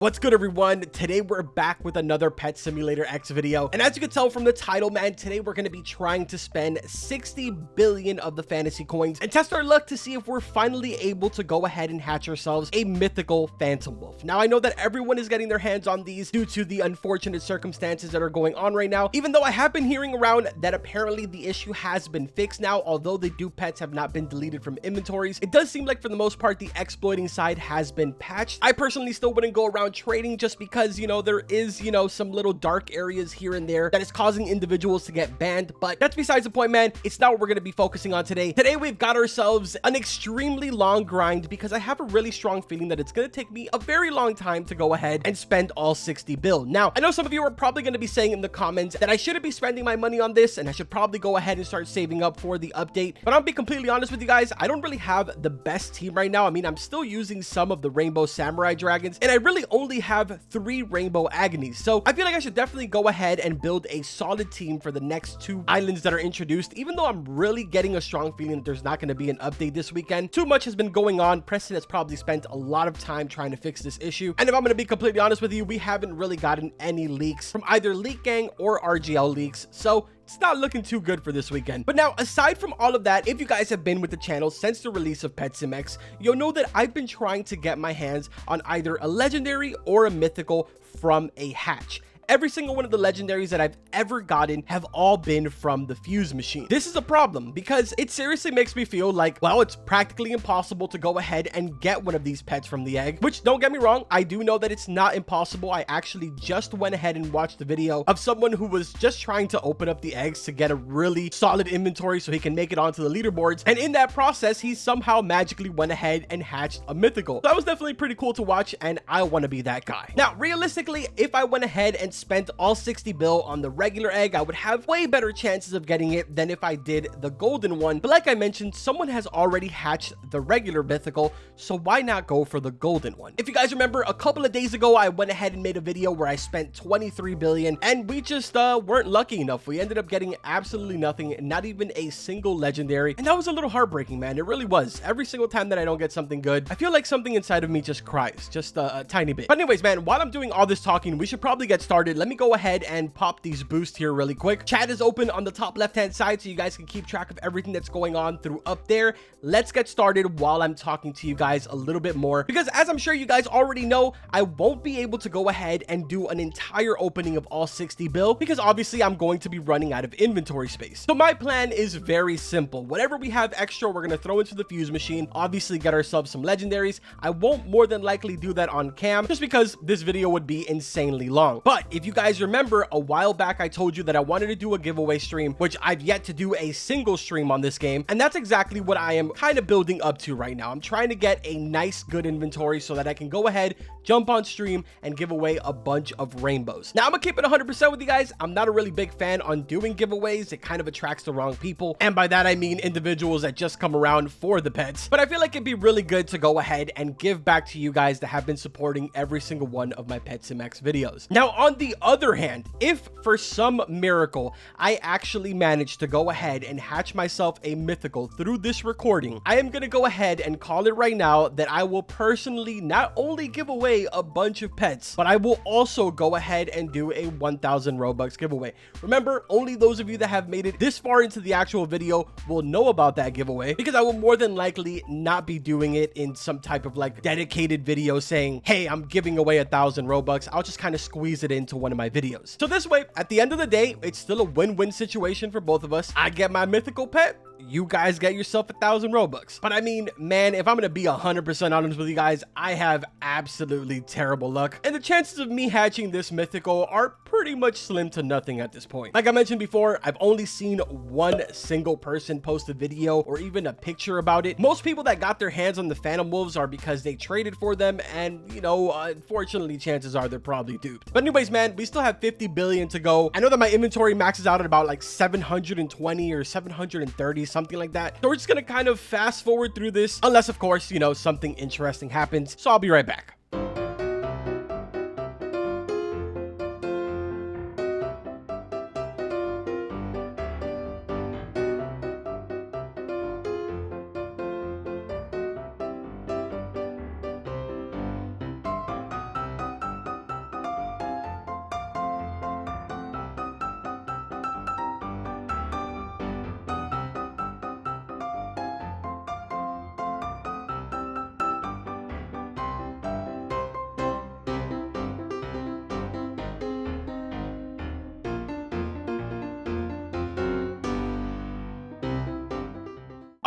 What's good, everyone? Today we're back with another Pet Simulator X video, and as you can tell from the title, man, today we're going to be trying to spend 60 billion of the fantasy coins and test our luck to see if we're finally able to go ahead and hatch ourselves a mythical Phantom Wolf. Now, I know that everyone is getting their hands on these due to the unfortunate circumstances that are going on right now, even though I have been hearing around that apparently the issue has been fixed now. Although the dupe pets have not been deleted from inventories, it does seem like for the most part the exploiting side has been patched. I personally still wouldn't go around trading just because, there is, some little dark areas here and there that is causing individuals to get banned, but that's besides the point, man. It's not what we're going to be focusing on today. Today, we've got ourselves an extremely long grind because I have a really strong feeling that it's going to take me a very long time to go ahead and spend all 60 bill. Now, I know some of you are probably going to be saying in the comments that I shouldn't be spending my money on this and I should probably go ahead and start saving up for the update, but I'll be completely honest with you guys. I don't really have the best team right now. I mean, I'm still using some of the Rainbow Samurai dragons, and I really only have 3 Rainbow Agonies. So I feel like I should definitely go ahead and build a solid team for the next 2 islands that are introduced, even though I'm really getting a strong feeling that there's not going to be an update this weekend. Too much has been going on. Preston has probably spent a lot of time trying to fix this issue, and if I'm going to be completely honest with you, we haven't really gotten any leaks from either Leak Gang or RGL leaks, so it's not looking too good for this weekend. But now, aside from all of that, if you guys have been with the channel since the release of Pet Sim X, you'll know that I've been trying to get my hands on either a legendary or a mythical from a hatch. Every single one of the legendaries that I've ever gotten have all been from the fuse machine. This is a problem because it seriously makes me feel like, well, it's practically impossible to go ahead and get one of these pets from the egg, which, don't get me wrong, I do know that it's not impossible. I actually just went ahead and watched the video of someone who was just trying to open up the eggs to get a really solid inventory so he can make it onto the leaderboards, and in that process, he somehow magically went ahead and hatched a mythical. So that was definitely pretty cool to watch, and I want to be that guy. Now, realistically, if I went ahead and spent all 60 bill on the regular egg, I would have way better chances of getting it than if I did the golden one. But like I mentioned, someone has already hatched the regular mythical, so why not go for the golden one? If you guys remember, a couple of days ago, I went ahead and made a video where I spent 23 billion and we just weren't lucky enough. We ended up getting absolutely nothing, not even a single legendary, and that was a little heartbreaking, man. It really was. Every single time that I don't get something good, I feel like something inside of me just cries, just a tiny bit. But anyways, man, while I'm doing all this talking, we should probably get started. Let me go ahead and pop these boosts here really quick. Chat is open on the top left hand side so you guys can keep track of everything that's going on through up there. Let's get started while I'm talking to you guys a little bit more, because as I'm sure you guys already know, I won't be able to go ahead and do an entire opening of all 60 bill because obviously I'm going to be running out of inventory space. So my plan is very simple. Whatever we have extra, we're going to throw into the fuse machine, obviously get ourselves some legendaries. I won't more than likely do that on cam just because this video would be insanely long. But if you guys remember, a while back I told you that I wanted to do a giveaway stream, which I've yet to do a single stream on this game, and that's exactly what I am kind of building up to right now. I'm trying to get a nice good inventory so that I can go ahead, jump on stream, and give away a bunch of rainbows. Now, I'm gonna keep it 100% with you guys. I'm not a really big fan on doing giveaways. It kind of attracts the wrong people, and by that I mean individuals that just come around for the pets, but I feel like it'd be really good to go ahead and give back to you guys that have been supporting every single one of my Pet Sim X videos. Now, on the other hand, if for some miracle I actually managed to go ahead and hatch myself a mythical through this recording, I am going to go ahead and call it right now that I will personally not only give away a bunch of pets, but I will also go ahead and do a 1,000 Robux giveaway. Remember, only those of you that have made it this far into the actual video will know about that giveaway, because I will more than likely not be doing it in some type of like dedicated video saying, hey, I'm giving away 1,000 Robux. I'll just kind of squeeze it into one of my videos. So this way, at the end of the day, it's still a win-win situation for both of us. I get my mythical pet, you guys get yourself 1,000 Robux. But I mean, man, if I'm gonna be 100% honest with you guys, I have absolutely terrible luck, and the chances of me hatching this mythical are pretty much slim to nothing at this point. Like I mentioned before, I've only seen one single person post a video or even a picture about it. Most people that got their hands on the Phantom Wolves are because they traded for them, and unfortunately, chances are they're probably duped. But anyways, man, we still have 50 billion to go. I know that my inventory maxes out at about like 720 or 730, something like that. So we're just gonna kind of fast forward through this, unless of course, something interesting happens. So I'll be right back.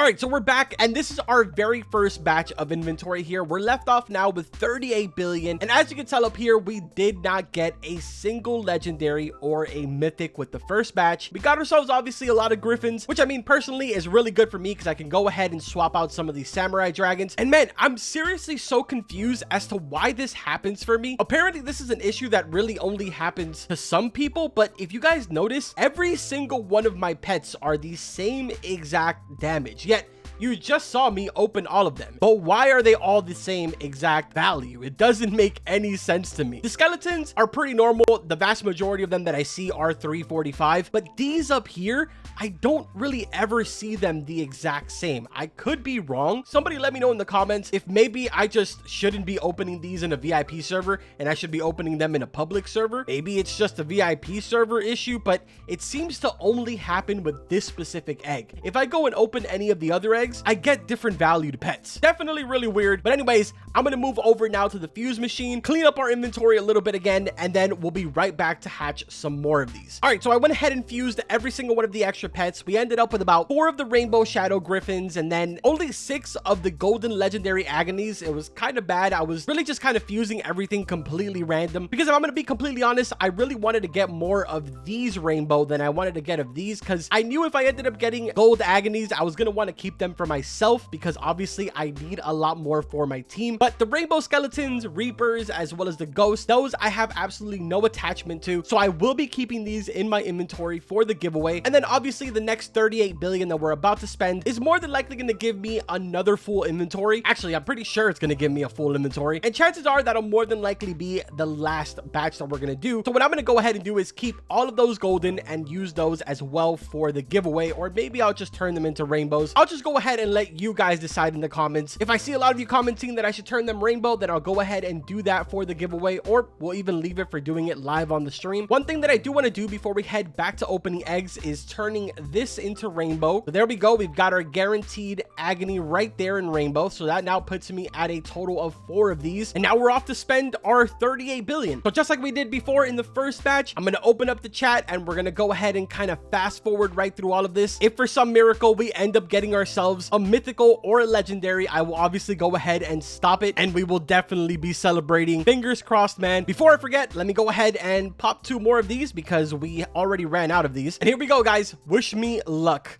All right, so we're back, and this is our very first batch of inventory here. We're left off now with 38 billion, and as you can tell up here, we did not get a single legendary or a mythic with the first batch. We got ourselves obviously a lot of griffins, which I mean personally is really good for me because I can go ahead and swap out some of these samurai dragons. And man, I'm seriously so confused as to why this happens for me. Apparently this is an issue that really only happens to some people, but if you guys notice, every single one of my pets are the same exact damage, yet you just saw me open all of them. But why are they all the same exact value? It doesn't make any sense to me. The skeletons are pretty normal. The vast majority of them that I see are 345, but these up here, I don't really ever see them the exact same. I could be wrong. Somebody let me know in the comments if maybe I just shouldn't be opening these in a VIP server and I should be opening them in a public server. Maybe it's just a VIP server issue, but it seems to only happen with this specific egg. If I go and open any of the other eggs, I get different valued pets. Definitely really weird. But anyways, I'm going to move over now to the fuse machine, clean up our inventory a little bit again, and then we'll be right back to hatch some more of these. All right, so I went ahead and fused every single one of the extra pets. We ended up with about 4 of the rainbow shadow griffins and then only 6 of the golden legendary agonies. It was kind of bad. I was really just kind of fusing everything completely random because if I'm going to be completely honest, I really wanted to get more of these rainbow than I wanted to get of these because I knew if I ended up getting gold agonies, I was going to want to keep them for myself because obviously I need a lot more for my team. But the rainbow skeletons, reapers, as well as the ghosts, those I have absolutely no attachment to. So I will be keeping these in my inventory for the giveaway. And then obviously the next 38 billion that we're about to spend is more than likely going to give me another full inventory. Actually, I'm pretty sure it's going to give me a full inventory. And chances are that'll more than likely be the last batch that we're going to do. So what I'm going to go ahead and do is keep all of those golden and use those as well for the giveaway. Or maybe I'll just turn them into rainbows. I'll just go ahead and let you guys decide in the comments. If I see a lot of you commenting that I should turn them rainbow, then I'll go ahead and do that for the giveaway, or we'll even leave it for doing it live on the stream. One thing that I do want to do before we head back to opening eggs is turning this into rainbow. So there we go. We've got our guaranteed agony right there in rainbow. So that now puts me at a total of 4 of these. And now we're off to spend our 38 billion. So just like we did before in the first batch, I'm going to open up the chat and we're going to go ahead and kind of fast forward right through all of this. If for some miracle we end up getting ourselves a mythical or a legendary, I will obviously go ahead and stop it and we will definitely be celebrating. Fingers crossed, man. Before I forget, let me go ahead and pop 2 more of these because we already ran out of these. And here we go, guys. Wish me luck.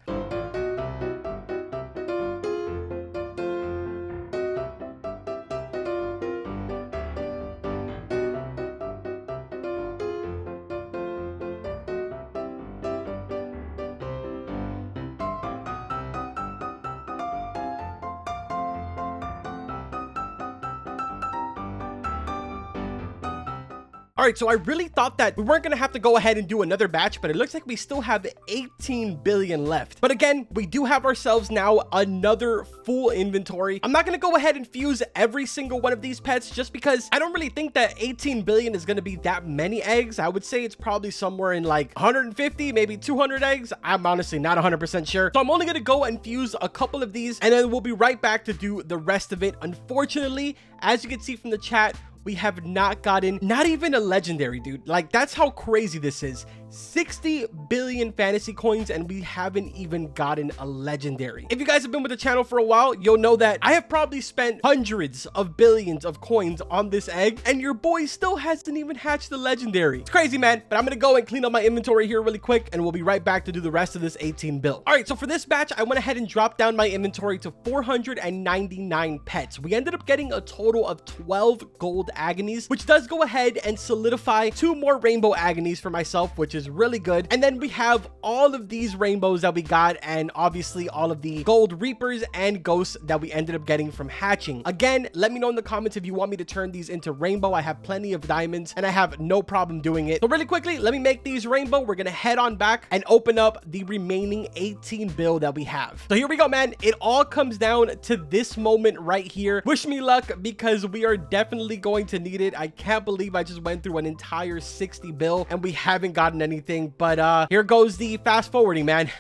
All right, so I really thought that we weren't going to have to go ahead and do another batch, but it looks like we still have 18 billion left. But again, we do have ourselves now another full inventory. I'm not going to go ahead and fuse every single one of these pets just because I don't really think that 18 billion is going to be that many eggs. I would say it's probably somewhere in like 150, maybe 200 eggs. I'm honestly not 100% sure. So I'm only going to go and fuse a couple of these and then we'll be right back to do the rest of it. Unfortunately, as you can see from the chat, we have not gotten not even a legendary, dude. Like, that's how crazy this is. 60 billion fantasy coins and we haven't even gotten a legendary. If you guys have been with the channel for a while, you'll know that I have probably spent hundreds of billions of coins on this egg and your boy still hasn't even hatched the legendary. It's crazy, man. But I'm gonna go and clean up my inventory here really quick and we'll be right back to do the rest of this 18 bill. All right, so for this batch, I went ahead and dropped down my inventory to 499 pets. We ended up getting a total of 12 gold agonies, which does go ahead and solidify 2 more rainbow agonies for myself, which is really good. And then we have all of these rainbows that we got and obviously all of the gold reapers and ghosts that we ended up getting from hatching. Again, let me know in the comments if you want me to turn these into rainbow. I have plenty of diamonds and I have no problem doing it. So really quickly, let me make these rainbow. We're gonna head on back and open up the remaining 18 bill that we have. So here we go, man. It all comes down to this moment right here. Wish me luck because we are definitely going to need it. I can't believe I just went through an entire 60 bill and we haven't gotten anything, but here goes the fast forwarding, man.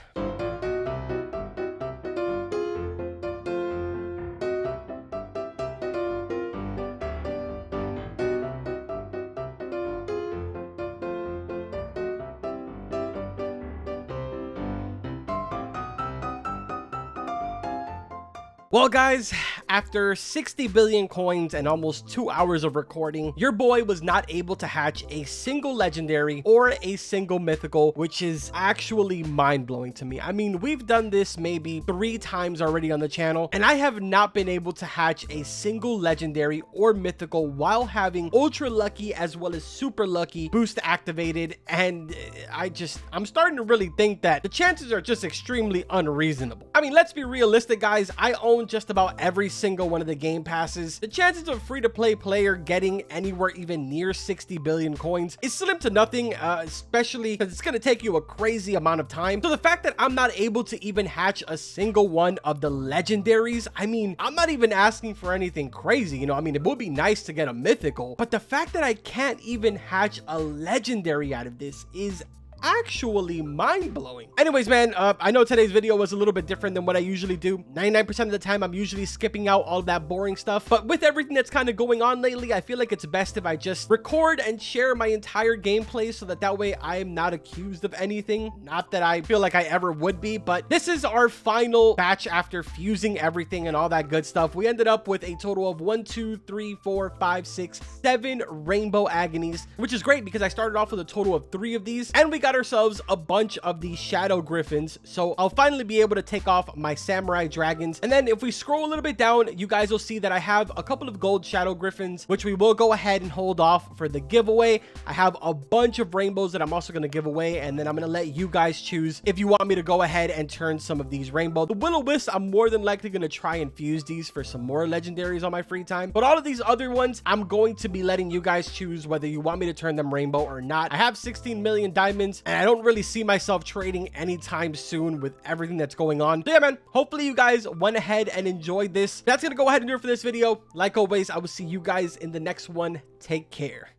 Well, guys, after 60 billion coins and almost 2 hours of recording, your boy was not able to hatch a single legendary or a single mythical, which is actually mind-blowing to me. I mean, we've done this maybe 3 times already on the channel, and I have not been able to hatch a single legendary or mythical while having ultra lucky as well as super lucky boost activated, and I'm starting to really think that the chances are just extremely unreasonable. I mean, let's be realistic, guys. I own just about every single one of the game passes. The chances of a free-to-play player getting anywhere even near 60 billion coins is slim to nothing, especially because it's going to take you a crazy amount of time. So the fact that I'm not able to even hatch a single one of the legendaries, I mean, I'm not even asking for anything crazy, you know. I mean, it would be nice to get a mythical, but the fact that I can't even hatch a legendary out of this is actually mind-blowing. Anyways, man, I know today's video was a little bit different than what I usually do. 99% of the time I'm usually skipping out all that boring stuff, but with everything that's kind of going on lately, I feel like it's best if I just record and share my entire gameplay so that way I am not accused of anything. Not that I feel like I ever would be, but this is our final batch after fusing everything and all that good stuff. We ended up with a total of 1, 2, 3, 4, 5, 6, 7 rainbow agonies, which is great because I started off with a total of 3 of these, and we got ourselves a bunch of these shadow griffins. So I'll finally be able to take off my samurai dragons. And then if we scroll a little bit down, you guys will see that I have a couple of gold shadow griffins, which we will go ahead and hold off for the giveaway. I have a bunch of rainbows that I'm also going to give away, and then I'm going to let you guys choose if you want me to go ahead and turn some of these rainbow. The will-o-wisp, I'm more than likely going to try and fuse these for some more legendaries on my free time, but all of these other ones, I'm going to be letting you guys choose whether you want me to turn them rainbow or not. I have 16 million diamonds, and I don't really see myself trading anytime soon with everything that's going on. So yeah, man, hopefully you guys went ahead and enjoyed this. That's gonna go ahead and do it for this video. Like always, I will see you guys in the next one. Take care.